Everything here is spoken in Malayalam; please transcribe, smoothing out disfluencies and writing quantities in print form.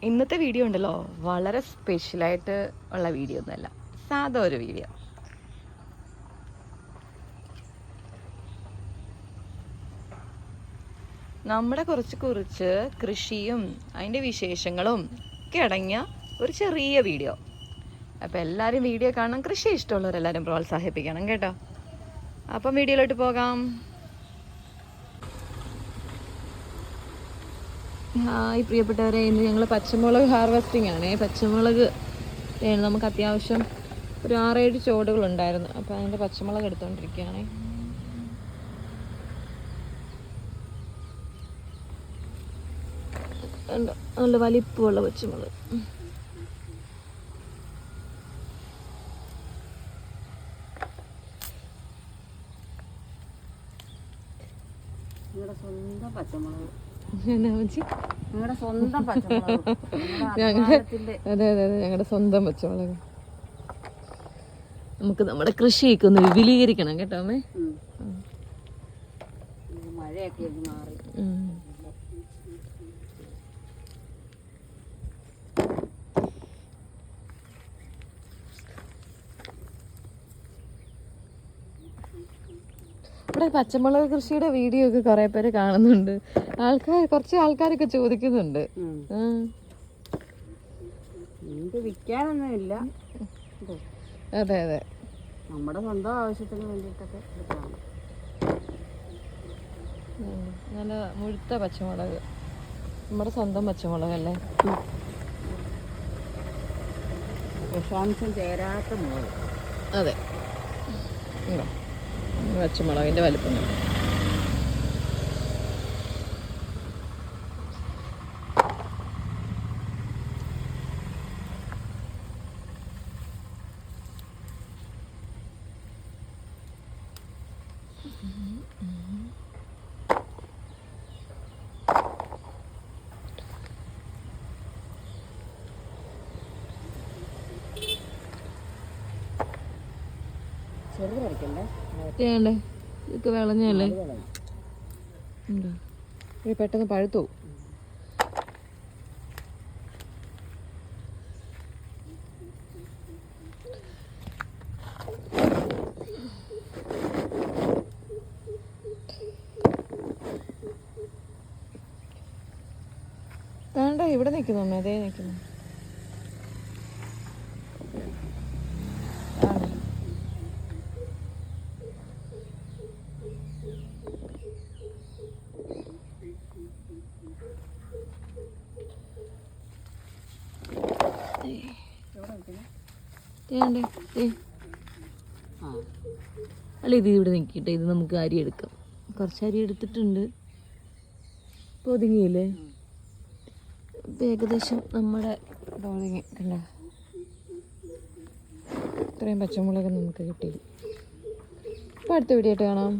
ഇന്നത്തെ വീഡിയോ ഉണ്ടല്ലോ വളരെ സ്പെഷ്യലായിട്ട് ഉള്ള വീഡിയോ ഒന്നുമല്ല, സാധാ ഒരു വീഡിയോ. നമ്മുടെ കുറച്ച് കൃഷിയും അതിൻ്റെ വിശേഷങ്ങളും ഒക്കെ അടങ്ങിയ ഒരു ചെറിയ വീഡിയോ. അപ്പോൾ എല്ലാവരും വീഡിയോ കാണാൻ, കൃഷി ഇഷ്ടമുള്ളവരെല്ലാവരും പ്രോത്സാഹിപ്പിക്കണം കേട്ടോ. അപ്പം വീഡിയോയിലോട്ട് പോകാം. ഹായ് പ്രിയപ്പെട്ടവരെ, ഇന്ന് ഞങ്ങൾ പച്ചമുളക് ഹാർവെസ്റ്റിംഗ് ആണേ. പച്ചമുളക് നമുക്ക് അത്യാവശ്യം ഒരു 6-7 ചോടുകളുണ്ടായിരുന്നു. അപ്പോൾ അതിൻ്റെ പച്ചമുളക് എടുത്തുകൊണ്ടിരിക്കുകയാണേ. നല്ല വലിപ്പമുള്ള പച്ചമുളക്. സ്വന്തം പച്ചമുളക്. അതെ അതെ അതെ, ഞങ്ങളുടെ സ്വന്തം പച്ചമുളക്. നമുക്ക് നമ്മുടെ കൃഷിയൊക്കെ ഒന്ന് വിപുലീകരിക്കണം കേട്ടോ അമ്മേ. മഴയൊക്കെ മാറി. ഇവിടെ പച്ചമുളക് കൃഷിയുടെ വീഡിയോ ഒക്കെ കുറെ പേര് കാണുന്നുണ്ട്. കുറച്ച് ആൾക്കാരൊക്കെ ചോദിക്കുന്നുണ്ട്. വിൽക്കാനൊന്നും ഇല്ല. അതെ അതെ, നമ്മുടെ സ്വന്തം ആവശ്യത്തിന് വേണ്ടിയിട്ടൊക്കെ എടുക്കണം. നല്ല മുഴുത്ത പച്ചമുളക്, നമ്മുടെ സ്വന്തം പച്ചമുളകല്ലേ. വിഷാംശം ചേരാത്ത മുളക്. അതെ, പച്ചമുളകിൻ്റെ വലിപ്പം. ചെറുത് പറിക്കണ്ടേ? ചെയ്യണ്ടേ? ഇതൊക്കെ വിളഞ്ഞല്ലേ, പെട്ടെന്ന് പഴുത്തു. വേണ്ട, ഇവിടെ നിൽക്കുന്നു അമ്മ, അതേ നിൽക്കുന്നു. അല്ല, ഇത് ഇവിടെ നിൽക്കട്ടെ. ഇത് നമുക്ക് അരി എടുക്കാം. കുറച്ച് അരി എടുത്തിട്ടുണ്ട്. ഇപ്പോൾ ഒതുങ്ങിയില്ലേ? ഏകദേശം നമ്മുടെ ഒതുങ്ങി കണ്ട. ഇത്രയും പച്ചമുളക് നമുക്ക് കിട്ടി. ഇപ്പോൾ അടുത്ത വീഡിയോ ആയിട്ട് കാണാം.